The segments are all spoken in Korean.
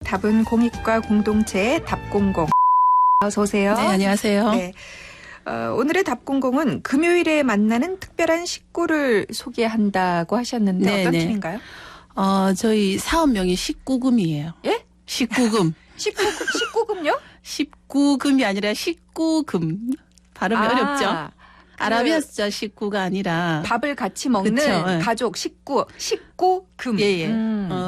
답은 공익과 공동체의 답공공. 어서 오세요. 네, 안녕하세요. 네. 오늘의 답공공은 금요일에 만나는 특별한 식구를 소개한다고 하셨는데 네, 어떤 네. 팀인가요? 저희 사업명이 19금이에요. 예? 19금. 19금요? 19금이 아니라 19금. 발음이 어렵죠? 아라비아 숫자 19가 아니라 밥을 같이 먹는 그쵸, 예. 가족 식구금. 예, 예.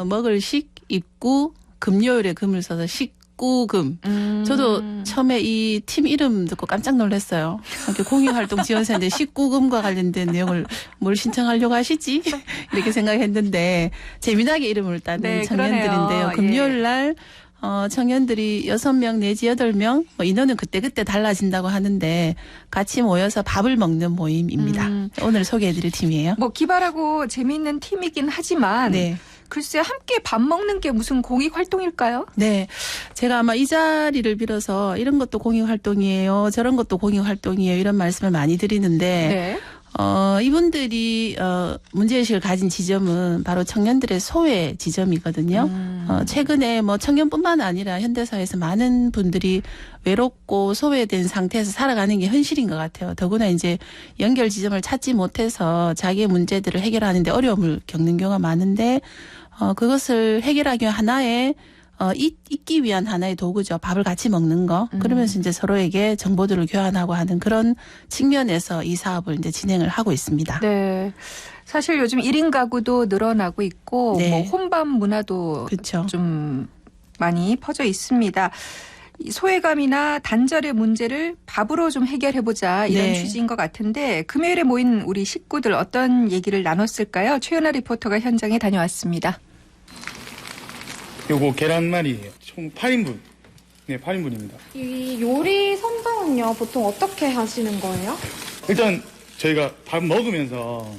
먹을 식, 입구, 금요일에 금을 써서 19금. 저도 처음에 이 팀 이름 듣고 깜짝 놀랐어요. 이렇게 공익활동 지원센터인데 19금과 관련된 내용을 뭘 신청하려고 하시지? 이렇게 생각했는데 재미나게 이름을 따는 네, 청년들인데요. 그러네요. 금요일 날 청년들이 6명 내지 8명 인원은 그때그때 달라진다고 하는데 같이 모여서 밥을 먹는 모임입니다. 오늘 소개해드릴 팀이에요. 뭐 기발하고 재미있는 팀이긴 하지만 네. 글쎄 함께 밥 먹는 게 무슨 공익 활동일까요? 네. 제가 아마 이 자리를 빌어서 이런 것도 공익활동이에요. 저런 것도 공익활동이에요. 이런 말씀을 많이 드리는데 네. 이분들이 문제의식을 가진 지점은 바로 청년들의 소외 지점이거든요. 최근에 뭐 청년뿐만 아니라 현대사회에서 많은 분들이 외롭고 소외된 상태에서 살아가는 게 현실인 것 같아요. 더구나 이제 연결 지점을 찾지 못해서 자기의 문제들을 해결하는데 어려움을 겪는 경우가 많은데 그것을 해결하기 위한 하나의 있기 위한 하나의 도구죠. 밥을 같이 먹는 거. 그러면서 이제 서로에게 정보들을 교환하고 하는 그런 측면에서 이 사업을 이제 진행을 하고 있습니다. 네. 사실 요즘 1인 가구도 늘어나고 있고 네. 뭐 혼밥 문화도 그렇죠. 좀 많이 퍼져 있습니다. 이 소외감이나 단절의 문제를 밥으로 좀 해결해보자 이런 네. 취지인 것 같은데 금요일에 모인 우리 식구들 어떤 얘기를 나눴을까요? 최연아 리포터가 현장에 다녀왔습니다. 요거 계란말이에요. 총 8인분. 네, 8인분입니다. 이 요리 선정은요, 보통 어떻게 하시는 거예요? 일단 저희가 밥 먹으면서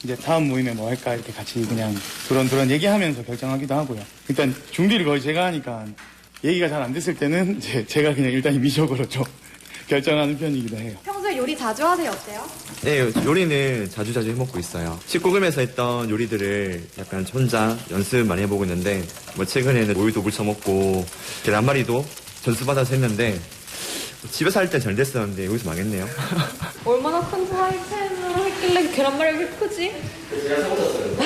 이제 다음 모임에 뭐 할까 이렇게 같이 그냥 두런두런 얘기하면서 결정하기도 하고요. 일단 준비를 거의 제가 하니까 얘기가 잘 안 됐을 때는 이제 제가 그냥 일단 미적으로 좀 결정하는 편이기도 해요. 평소에 요리 자주 하세요? 어때요? 네, 요리는 자주자주 해먹고 있어요. 19금에서 했던 요리들을 약간 혼자 연습 많이 해보고 있는데, 뭐 최근에는 오이도 무쳐먹고, 계란말이도 전수받아서 했는데, 집에서 할 때 잘 됐었는데, 여기서 망했네요. 얼마나 큰 프라이팬으로 했길래 계란말이가 이렇게 크지? 제가 사오셨어요.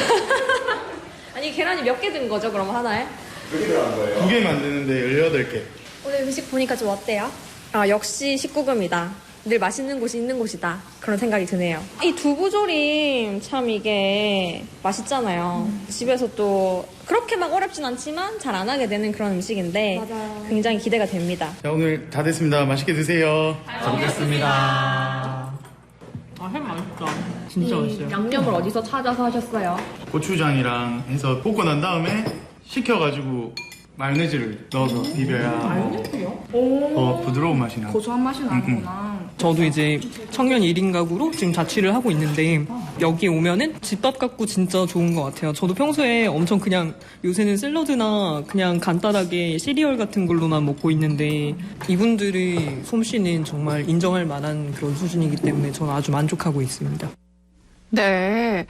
아니, 계란이 몇 개 든 거죠, 그럼 하나에? 그렇게 들어간 거예요? 2개 만드는데 18개. 오늘 음식 보니까 좀 어때요? 아, 역시 19금이다. 늘 맛있는 곳이 있는 곳이다. 그런 생각이 드네요. 이 두부조림 참 이게 맛있잖아요. 집에서 또 그렇게 막 어렵진 않지만 잘 안 하게 되는 그런 음식인데 맞아요. 굉장히 기대가 됩니다. 자, 오늘 다 됐습니다. 맛있게 드세요. 햄 맛있다. 진짜 맛있어요. 양념을 어디서 찾아서 하셨어요? 고추장이랑 해서 볶고 난 다음에 식혀가지고 마요네즈를 넣어서 비벼야 더 부드러운 맛이 나고. 고소한 맛이 나는구나. 저도 이제 청년 1인 가구로 지금 자취를 하고 있는데 여기 오면은 집밥 같고 진짜 좋은 것 같아요. 저도 평소에 엄청 그냥 요새는 샐러드나 그냥 간단하게 시리얼 같은 걸로만 먹고 있는데 이분들의 솜씨는 정말 인정할 만한 그런 수준이기 때문에 저는 아주 만족하고 있습니다. 네.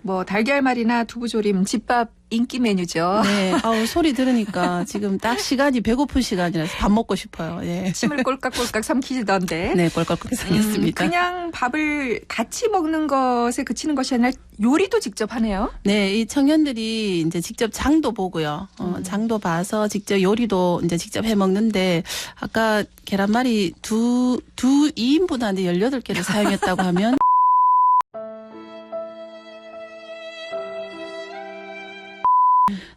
뭐 달걀말이나 두부조림, 집밥 인기 메뉴죠. 네. 소리 들으니까 지금 딱 시간이 배고픈 시간이라서 밥 먹고 싶어요. 예. 침을 꼴깍꼴깍 삼키시던데. 네, 꼴깍꼴깍 상했습니다. 그냥 밥을 같이 먹는 것에 그치는 것이 아니라 요리도 직접 하네요. 네, 이 청년들이 이제 직접 장도 보고요. 장도 봐서 직접 요리도 이제 직접 해 먹는데 아까 계란말이 2인분 하는데 18개를 사용했다고 하면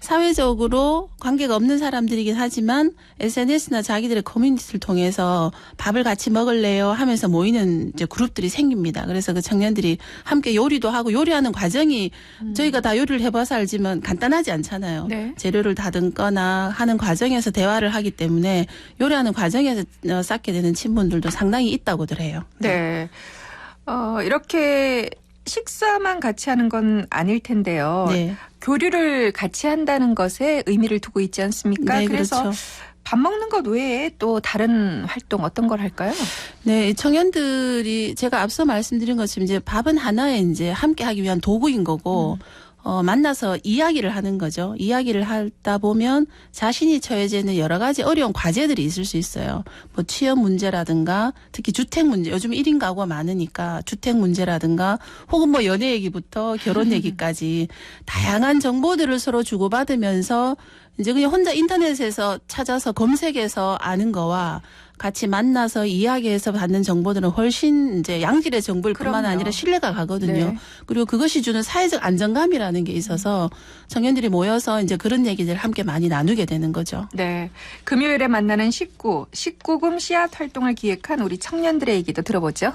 사회적으로 관계가 없는 사람들이긴 하지만 SNS나 자기들의 커뮤니티를 통해서 밥을 같이 먹을래요 하면서 모이는 이제 그룹들이 생깁니다. 그래서 그 청년들이 함께 요리도 하고 요리하는 과정이 저희가 다 요리를 해봐서 알지만 간단하지 않잖아요. 네. 재료를 다듬거나 하는 과정에서 대화를 하기 때문에 요리하는 과정에서 쌓게 되는 친분들도 상당히 있다고들 해요. 네. 이렇게 식사만 같이 하는 건 아닐 텐데요. 네. 교류를 같이 한다는 것에 의미를 두고 있지 않습니까? 네, 그래서 그렇죠. 밥 먹는 것 외에 또 다른 활동 어떤 걸 할까요? 네, 청년들이 제가 앞서 말씀드린 것처럼 이제 밥은 하나의 이제 함께 하기 위한 도구인 거고 만나서 이야기를 하는 거죠. 이야기를 하다 보면 자신이 처해져 있는 여러 가지 어려운 과제들이 있을 수 있어요. 뭐 취업 문제라든가 특히 주택 문제, 요즘 1인 가구가 많으니까 주택 문제라든가 혹은 뭐 연애 얘기부터 결혼 얘기까지 다양한 정보들을 서로 주고받으면서 이제 그냥 혼자 인터넷에서 찾아서 검색해서 아는 거와 같이 만나서 이야기해서 받는 정보들은 훨씬 이제 양질의 정보일 뿐만 그럼요. 아니라 신뢰가 가거든요. 네. 그리고 그것이 주는 사회적 안정감이라는 게 있어서 청년들이 모여서 이제 그런 얘기들을 함께 많이 나누게 되는 거죠. 네. 금요일에 만나는 19금 씨앗 활동을 기획한 우리 청년들의 얘기도 들어보죠.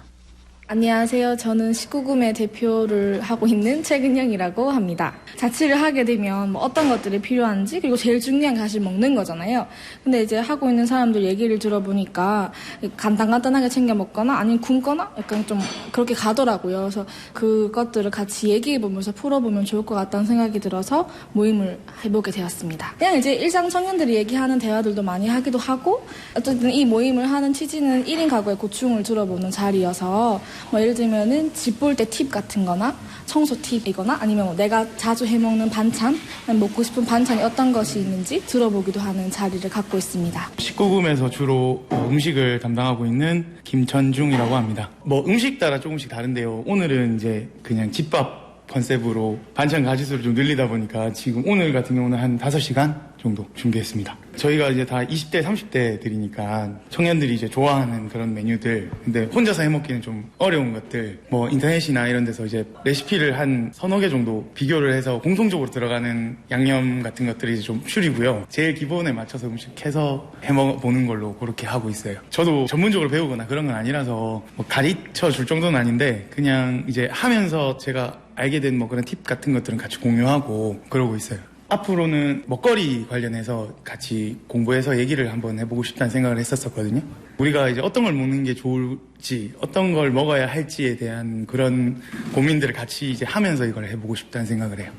안녕하세요. 저는 19금의 대표를 하고 있는 최근영이라고 합니다. 자취를 하게 되면 뭐 어떤 것들이 필요한지 그리고 제일 중요한 게 사실 먹는 거잖아요. 근데 이제 하고 있는 사람들 얘기를 들어보니까 간단하게 챙겨 먹거나 아니면 굶거나 약간 좀 그렇게 가더라고요. 그래서 그것들을 같이 얘기해보면서 풀어보면 좋을 것 같다는 생각이 들어서 모임을 해보게 되었습니다. 그냥 이제 일상 청년들이 얘기하는 대화들도 많이 하기도 하고 어쨌든 이 모임을 하는 취지는 1인 가구의 고충을 들어보는 자리여서 뭐 예를 들면은 집 볼 때 팁 같은 거나 청소 팁이거나 아니면 뭐 내가 자주 해먹는 반찬, 먹고 싶은 반찬이 어떤 것이 있는지 들어보기도 하는 자리를 갖고 있습니다. 19금에서 주로 음식을 담당하고 있는 김천중이라고 합니다. 뭐 음식 따라 조금씩 다른데요. 오늘은 이제 그냥 집밥 컨셉으로 반찬 가지수를 좀 늘리다 보니까 지금 오늘 같은 경우는 한 5시간 정도 준비했습니다. 저희가 이제 다 20대, 30대들이니까 청년들이 이제 좋아하는 그런 메뉴들, 근데 혼자서 해먹기는 좀 어려운 것들, 뭐 인터넷이나 이런 데서 이제 레시피를 한 3-4개 정도 비교를 해서 공통적으로 들어가는 양념 같은 것들이 이제 좀 추리고요. 제일 기본에 맞춰서 음식 해서 해먹어보는 걸로 그렇게 하고 있어요. 저도 전문적으로 배우거나 그런 건 아니라서 뭐 가르쳐 줄 정도는 아닌데 그냥 이제 하면서 제가 알게 된 뭐 그런 팁 같은 것들은 같이 공유하고 그러고 있어요. 앞으로는 먹거리 관련해서 같이 공부해서 얘기를 한번 해보고 싶다는 생각을 했었거든요. 우리가 이제 어떤 걸 먹는 게 좋을지, 어떤 걸 먹어야 할지에 대한 그런 고민들을 같이 이제 하면서 이걸 해보고 싶다는 생각을 해요.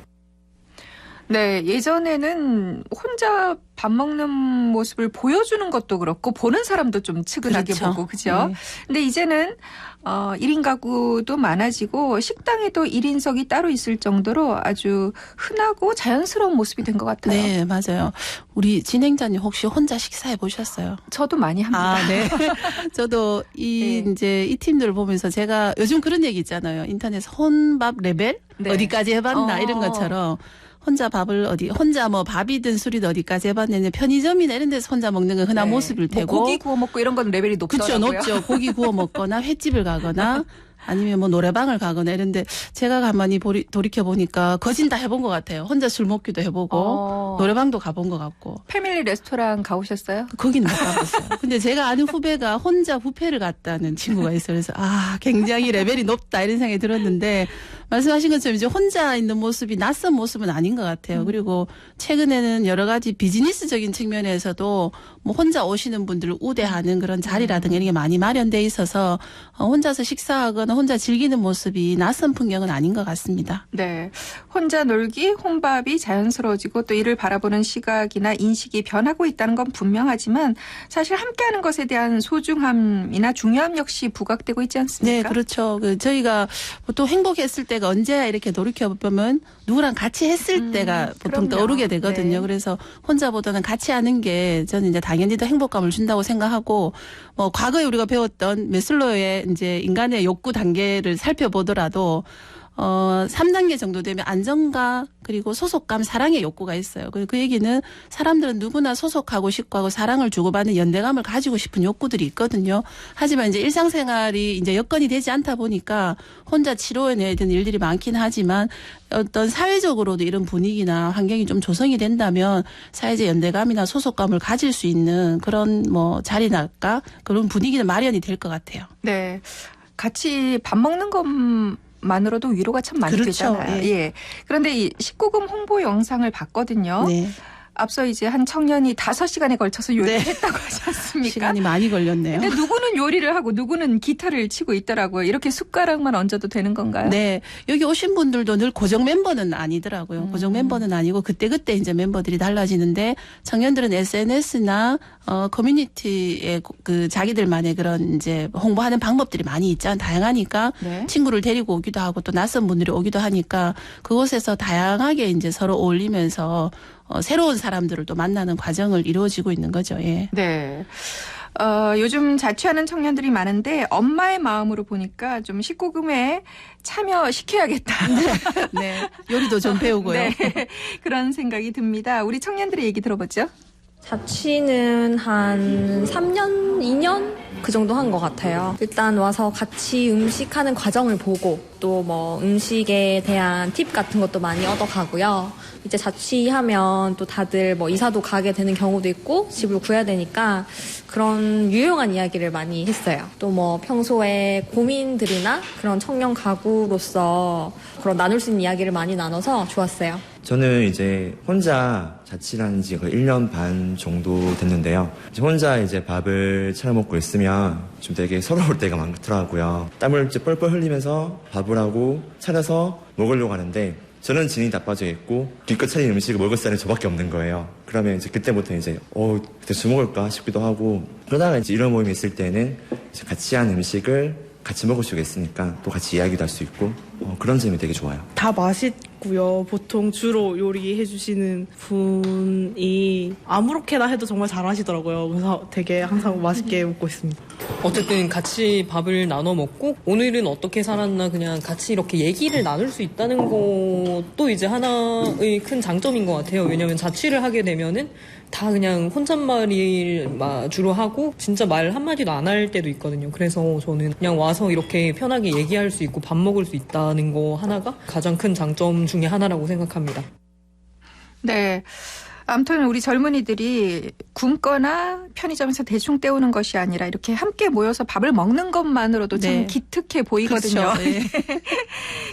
네, 예전에는 혼자 밥 먹는 모습을 보여주는 것도 그렇고 보는 사람도 좀 측은하게 그렇죠. 보고 그죠? 네. 근데 이제는 1인 가구도 많아지고 식당에도 1인석이 따로 있을 정도로 아주 흔하고 자연스러운 모습이 된 것 같아요. 네, 맞아요. 우리 진행자님 혹시 혼자 식사해 보셨어요? 저도 많이 합니다. 아, 네. 저도 네. 이제 이 팀들을 보면서 제가 요즘 그런 얘기 있잖아요. 인터넷 혼밥 레벨? 네. 어디까지 해봤나 이런 것처럼 혼자 혼자 뭐 밥이든 술이든 어디까지 해봤느냐. 편의점이나 이런 데서 혼자 먹는 건 흔한 네. 모습일 뭐 테고. 고기 구워 먹고 이런 건 레벨이 그렇죠. 높더라고요. 높죠. 고기 구워 먹거나 횟집을 가거나 아니면 뭐 노래방을 가거나 이런데 제가 가만히 돌이켜 보니까 거진 다 해본 것 같아요. 혼자 술 먹기도 해보고 노래방도 가본 것 같고. 패밀리 레스토랑 가보셨어요? 거기는 못 가봤어요. 근데 제가 아는 후배가 혼자 뷔페를 갔다는 친구가 있어요. 그래서 굉장히 레벨이 높다 이런 생각이 들었는데 말씀하신 것처럼 이제 혼자 있는 모습이 낯선 모습은 아닌 것 같아요. 그리고 최근에는 여러 가지 비즈니스적인 측면에서도 뭐 혼자 오시는 분들을 우대하는 그런 자리라든가 이런 게 많이 마련돼 있어서 혼자서 식사하거나 혼자 즐기는 모습이 낯선 풍경은 아닌 것 같습니다. 네. 혼자 놀기, 혼밥이 자연스러워지고 또 이를 바라보는 시각이나 인식이 변하고 있다는 건 분명하지만 사실 함께하는 것에 대한 소중함이나 중요함 역시 부각되고 있지 않습니까? 네, 그렇죠. 저희가 보통 행복했을 때가 언제야 이렇게 돌이켜보면 누구랑 같이 했을 때가 보통 그럼요. 떠오르게 되거든요. 네. 그래서 혼자보다는 같이 하는 게 저는 이제 당연히 더 행복감을 준다고 생각하고 뭐 과거에 우리가 배웠던 메슬로의 이제 인간의 욕구 단계를 살펴보더라도 3단계 정도 되면 안정감 그리고 소속감, 사랑의 욕구가 있어요. 그 얘기는 사람들은 누구나 소속하고 싶고 하고 사랑을 주고받는 연대감을 가지고 싶은 욕구들이 있거든요. 하지만 이제 일상생활이 이제 여건이 되지 않다 보니까 혼자 치료해내야 되는 일들이 많긴 하지만 어떤 사회적으로도 이런 분위기나 환경이 좀 조성이 된다면 사회적 연대감이나 소속감을 가질 수 있는 그런 뭐 자리랄까 그런 분위기는 마련이 될 것 같아요. 네. 같이 밥 먹는 것만으로도 위로가 참 많이 그렇죠. 되잖아요. 예. 예. 그런데 이 19금 홍보 영상을 봤거든요. 네. 앞서 이제 한 청년이 5시간에 걸쳐서 요리를 했다고 하지 않습니까? 시간이 많이 걸렸네요. 근데 누구는 요리를 하고 누구는 기타를 치고 있더라고요. 이렇게 숟가락만 얹어도 되는 건가요? 네. 여기 오신 분들도 늘 고정 멤버는 아니더라고요. 고정 멤버는 아니고 그때그때 이제 멤버들이 달라지는데 청년들은 SNS나 커뮤니티에 그 자기들만의 그런 이제 홍보하는 방법들이 많이 있잖아요. 다양하니까 네. 친구를 데리고 오기도 하고 또 낯선 분들이 오기도 하니까 그곳에서 다양하게 이제 서로 어울리면서 새로운 사람들을 또 만나는 과정을 이루어지고 있는 거죠. 예. 네. 요즘 자취하는 청년들이 많은데 엄마의 마음으로 보니까 좀 19금에 참여시켜야겠다. 네. 요리도 좀 배우고요. 네. 그런 생각이 듭니다. 우리 청년들의 얘기 들어보죠. 자취는 한 3년, 2년 그 정도 한 것 같아요. 일단 와서 같이 음식하는 과정을 보고 또 뭐 음식에 대한 팁 같은 것도 많이 얻어가고요. 이제 자취하면 또 다들 뭐 이사도 가게 되는 경우도 있고 집을 구해야 되니까 그런 유용한 이야기를 많이 했어요. 또 뭐 평소에 고민들이나 그런 청년 가구로서 그런 나눌 수 있는 이야기를 많이 나눠서 좋았어요. 저는 이제 혼자 자취를 한 지 거의 1년 반 정도 됐는데요. 이제 혼자 이제 밥을 차려 먹고 있으면 좀 되게 서러울 때가 많더라고요. 땀을 이제 뻘뻘 흘리면서 밥을 하고 차려서 먹으려고 하는데 저는 진이 다 빠져 있고 기껏 차린 음식을 먹을 사람이 저밖에 없는 거예요. 그러면 이제 그때부터 이제 대충 먹을까 싶기도 하고 그러다가 이제 이런 모임이 있을 때는 이제 같이 한 음식을 같이 먹을 수가 있으니까 또 같이 이야기도 할 수 있고 그런 점이 되게 좋아요. 다 맛있고요. 보통 주로 요리해 주시는 분이 아무렇게나 해도 정말 잘하시더라고요. 그래서 되게 항상 맛있게 먹고 있습니다. 어쨌든 같이 밥을 나눠 먹고 오늘은 어떻게 살았나 그냥 같이 이렇게 얘기를 나눌 수 있다는 것도 이제 하나의 큰 장점인 것 같아요. 왜냐하면 자취를 하게 되면은 다 그냥 혼잣말을 주로 하고 진짜 말 한마디도 안 할 때도 있거든요. 그래서 저는 그냥 와서 이렇게 편하게 얘기할 수 있고 밥 먹을 수 있다는 거 하나가 가장 큰 장점 중에 하나라고 생각합니다. 네. 아무튼 우리 젊은이들이 굶거나 편의점에서 대충 때우는 것이 아니라 이렇게 함께 모여서 밥을 먹는 것만으로도 참 네. 기특해 보이거든요. 그렇죠. 네.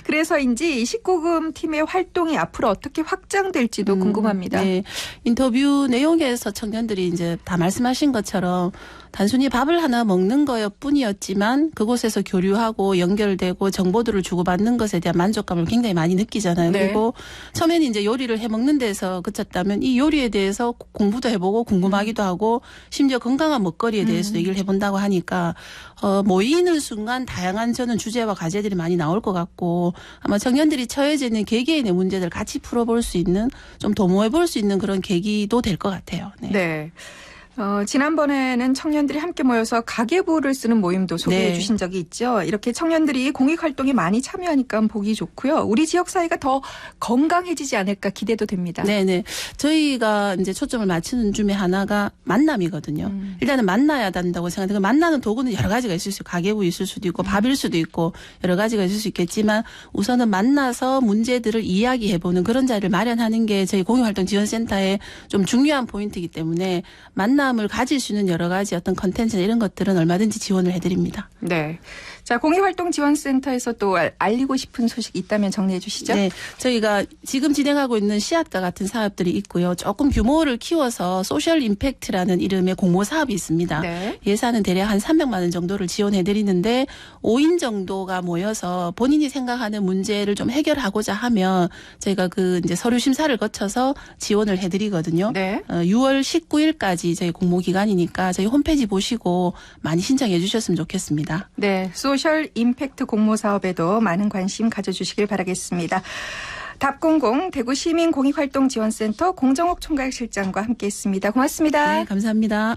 그래서인지 이 19금 팀의 활동이 앞으로 어떻게 확장될지도 궁금합니다. 네. 인터뷰 내용에서 청년들이 이제 다 말씀하신 것처럼 단순히 밥을 하나 먹는 거였뿐이었지만 그곳에서 교류하고 연결되고 정보들을 주고받는 것에 대한 만족감을 굉장히 많이 느끼잖아요. 네. 그리고 처음에는 이제 요리를 해 먹는 데서 그쳤다면 이 요리에 대해서 공부도 해보고 궁금하기도 하고 심지어 건강한 먹거리에 대해서도 얘기를 해본다고 하니까 모이는 순간 다양한 저는 주제와 과제들이 많이 나올 것 같고 아마 청년들이 처해져 있는 개개인의 문제들을 같이 풀어볼 수 있는 좀 도모해볼 수 있는 그런 계기도 될 것 같아요. 네. 네. 지난번에는 청년들이 함께 모여서 가계부를 쓰는 모임도 소개해 네. 주신 적이 있죠. 이렇게 청년들이 공익활동에 많이 참여하니까 보기 좋고요. 우리 지역 사회가 더 건강해지지 않을까 기대도 됩니다. 네네. 저희가 이제 초점을 맞추는 중에 하나가 만남이거든요. 일단은 만나야 된다고 생각해요. 만나는 도구는 여러 가지가 있을 수 있고 가계부 있을 수도 있고 밥일 수도 있고 여러 가지가 있을 수 있겠지만 우선은 만나서 문제들을 이야기해보는 그런 자리를 마련하는 게 저희 공익활동지원센터의 좀 중요한 포인트이기 때문에 만남을 가질 수 있는 여러 가지 어떤 컨텐츠나 이런 것들은 얼마든지 지원을 해드립니다. 네. 자, 공익활동지원센터에서 또 알리고 싶은 소식 있다면 정리해 주시죠. 네. 저희가 지금 진행하고 있는 씨앗과 같은 사업들이 있고요. 조금 규모를 키워서 소셜 임팩트라는 이름의 공모 사업이 있습니다. 네. 예산은 대략 한 300만 원 정도를 지원해 드리는데 5인 정도가 모여서 본인이 생각하는 문제를 좀 해결하고자 하면 저희가 그 이제 서류 심사를 거쳐서 지원을 해 드리거든요. 네. 6월 19일까지 저희 공모 기간이니까 저희 홈페이지 보시고 많이 신청해 주셨으면 좋겠습니다. 네. 소셜 임팩트 공모 사업에도 많은 관심 가져주시길 바라겠습니다. 답00 대구 시민 공익활동지원센터 공정옥 총괄실장과 함께했습니다. 고맙습니다. 네, 감사합니다.